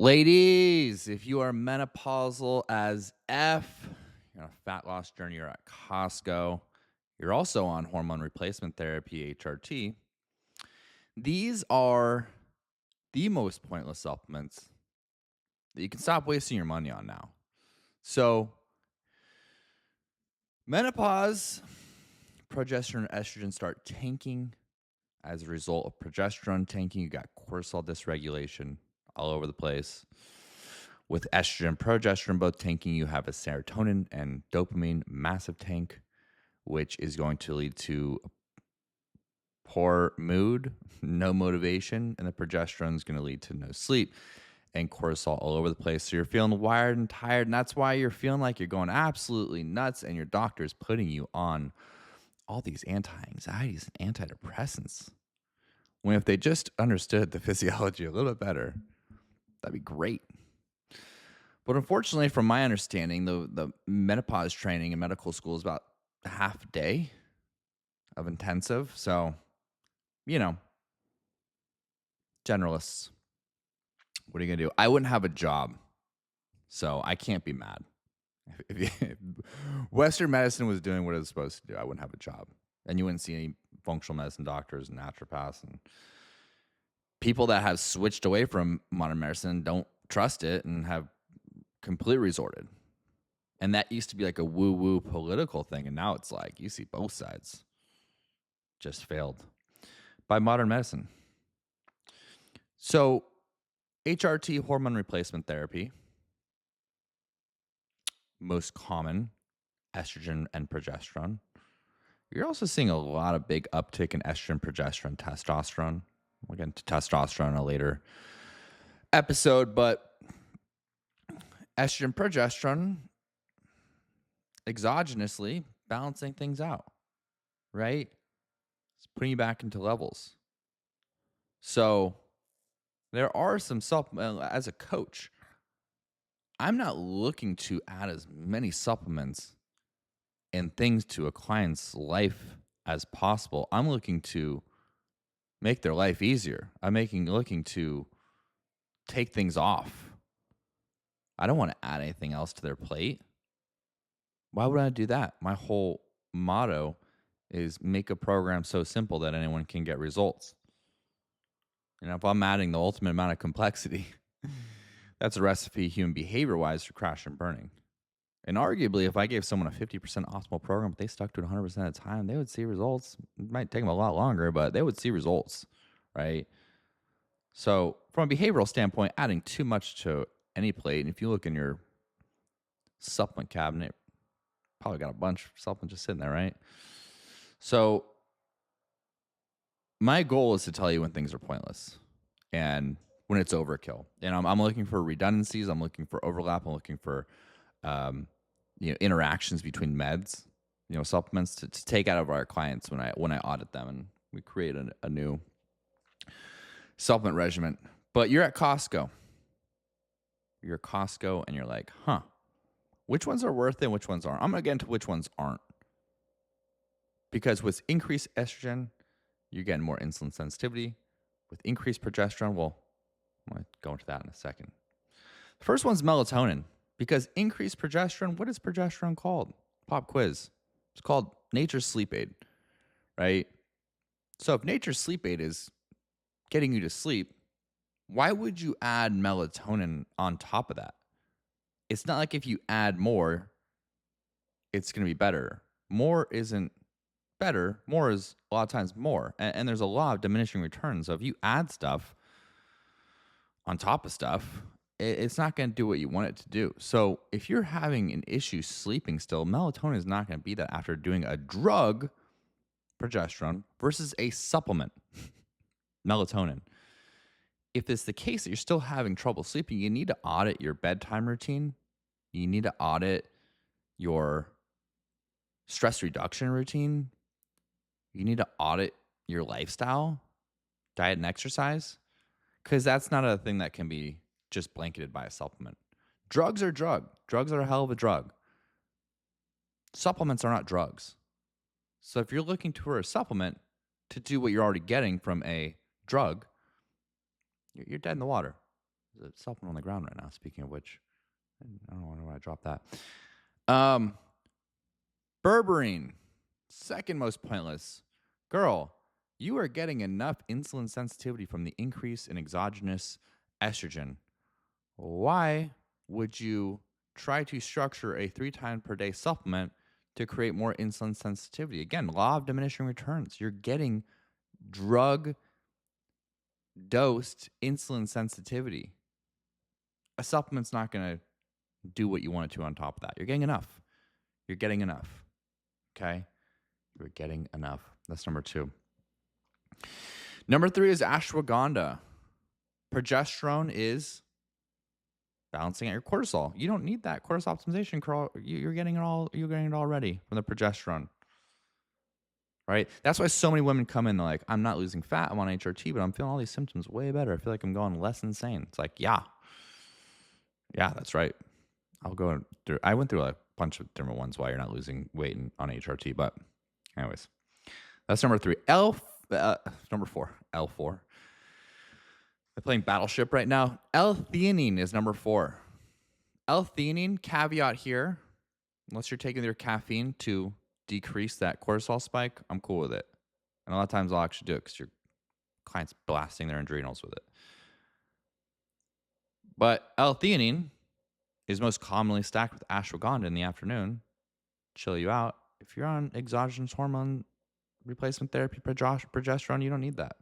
Ladies, if you are menopausal as F, you're on a fat loss journey, you're at Costco, you're also on hormone replacement therapy, HRT. These are the most pointless supplements that you can stop wasting your money on now. So, menopause, progesterone and estrogen start tanking. As a result of progesterone tanking, you got cortisol dysregulation all over the place. With estrogen and progesterone both tanking, you have a serotonin and dopamine massive tank, which is going to lead to poor mood, no motivation, and the progesterone is going to lead to no sleep and cortisol all over the place. So you're feeling wired and tired, and that's why you're feeling like you're going absolutely nuts, and your doctor is putting you on all these anti-anxieties and antidepressants. When if they just understood the physiology a little bit better, that'd be great. But unfortunately, from my understanding, the menopause training in medical school is about half a day of intensive. So, generalists, what are you going to do? I wouldn't have a job, so I can't be mad. If Western medicine was doing what it was supposed to do, I wouldn't have a job. And you wouldn't see any functional medicine doctors and naturopaths and people that have switched away from modern medicine don't trust it and have completely resorted. And that used to be like a woo-woo political thing, and now it's like you see both sides just failed by modern medicine. So HRT, hormone replacement therapy, most common, estrogen and progesterone. You're also seeing a lot of big uptick in estrogen, progesterone, testosterone. We'll get into testosterone in a later episode, but estrogen, progesterone, exogenously balancing things out, right? It's putting you back into levels. So there are some supplements. As a coach, I'm not looking to add as many supplements and things to a client's life as possible. I'm looking to make their life easier. Looking to take things off. I don't want to add anything else to their plate. Why would I do that? My whole motto is make a program so simple that anyone can get results. If I'm adding the ultimate amount of complexity, that's a recipe human behavior-wise for crash and burning. And arguably, if I gave someone a 50% optimal program, but they stuck to it 100% of the time, they would see results. It might take them a lot longer, but they would see results, right? So from a behavioral standpoint, adding too much to any plate, and if you look in your supplement cabinet, probably got a bunch of supplements just sitting there, right? So my goal is to tell you when things are pointless and when it's overkill. And I'm looking for redundancies. I'm looking for overlap. I'm looking for interactions between meds, supplements to take out of our clients when I audit them and we create a new supplement regimen. But you're at Costco. You're at Costco and you're like, which ones are worth it and which ones aren't? I'm going to get into which ones aren't. Because with increased estrogen, you're getting more insulin sensitivity. With increased progesterone, I'm going to go into that in a second. The first one's melatonin. Because increased progesterone, what is progesterone called? Pop quiz. It's called nature's sleep aid, right? So if nature's sleep aid is getting you to sleep, why would you add melatonin on top of that? It's not like if you add more, it's going to be better. More isn't better. More is a lot of times more. And there's a law of diminishing returns. So if you add stuff on top of stuff, it's not going to do what you want it to do. So if you're having an issue sleeping still, melatonin is not going to be that after doing a drug, progesterone, versus a supplement, melatonin. If it's the case that you're still having trouble sleeping, you need to audit your bedtime routine. You need to audit your stress reduction routine. You need to audit your lifestyle, diet and exercise, because that's not a thing that can be just blanketed by a supplement. Drugs are drug. Drugs are a hell of a drug. Supplements are not drugs. So if you're looking for a supplement to do what you're already getting from a drug, you're dead in the water. a supplement on the ground right now. Speaking of which, I don't know why I dropped that. Berberine, second most pointless. Girl, you are getting enough insulin sensitivity from the increase in exogenous estrogen. Why would you try to structure a 3 times per day supplement to create more insulin sensitivity? Again, law of diminishing returns. You're getting drug dosed insulin sensitivity. A supplement's not going to do what you want it to on top of that. You're getting enough. You're getting enough. Okay? You're getting enough. That's number 2. Number 3 is ashwagandha. Progesterone is balancing out your cortisol. You don't need that cortisol optimization. You're getting it all. You're getting it already from the progesterone. Right? That's why so many women come in. They're like, I'm not losing fat. I'm on HRT, but I'm feeling all these symptoms way better. I feel like I'm going less insane. It's like, yeah, that's right. I'll go through. I went through a bunch of different ones why you're not losing weight on HRT. But anyways, that's number 3. Number 4. L4. I'm playing Battleship right now. L-theanine is number 4. L-theanine, caveat here, unless you're taking your caffeine to decrease that cortisol spike, I'm cool with it. And a lot of times I'll actually do it because your client's blasting their adrenals with it. But L-theanine is most commonly stacked with ashwagandha in the afternoon, chill you out. If you're on exogenous hormone replacement therapy, progesterone, you don't need that.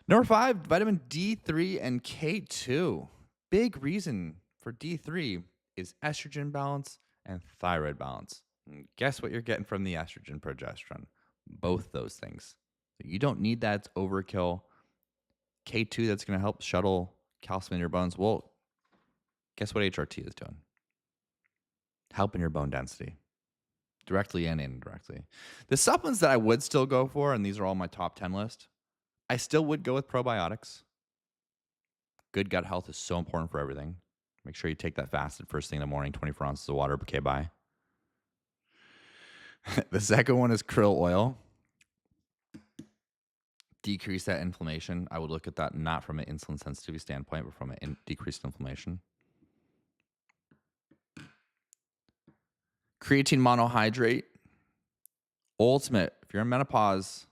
Number 5, vitamin D3 and K2. Big reason for D3 is estrogen balance and thyroid balance. And guess what you're getting from the estrogen, progesterone? Both those things. So you don't need that. It's overkill. K2, that's going to help shuttle calcium in your bones. Well, guess what HRT is doing? Helping your bone density, directly and indirectly. The supplements that I would still go for, and these are all my top 10 list, I still would go with probiotics. Good gut health is so important for everything. Make sure you take that fasted first thing in the morning, 24 ounces of water, okay, bye. The second one is krill oil. Decrease that inflammation. I would look at that not from an insulin sensitivity standpoint, but from a decreased inflammation. Creatine monohydrate. Ultimate. If you're in menopause,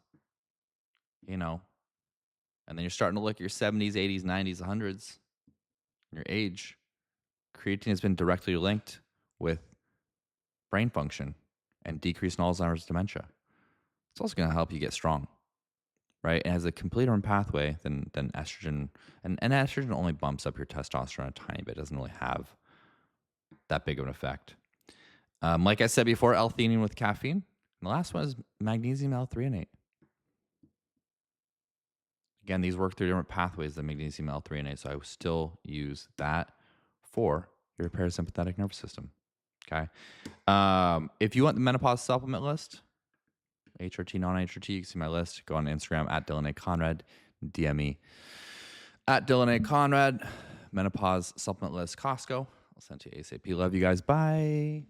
and then you're starting to look at your 70s, 80s, 90s, 100s, your age, creatine has been directly linked with brain function and decrease in Alzheimer's dementia. It's also going to help you get strong, right? It has a complete different pathway than estrogen. And estrogen only bumps up your testosterone a tiny bit. It doesn't really have that big of an effect. Like I said before, L-theanine with caffeine. And the last one is magnesium L-threonate. Again, these work through different pathways than magnesium L-threonate, so I would still use that for your parasympathetic nervous system. Okay. If you want the menopause supplement list, HRT, non-HRT, you can see my list. Go on Instagram at Dylan A. Conrad, DM me at Dylan A. Conrad, menopause supplement list, Costco. I'll send to you ASAP. Love you guys. Bye.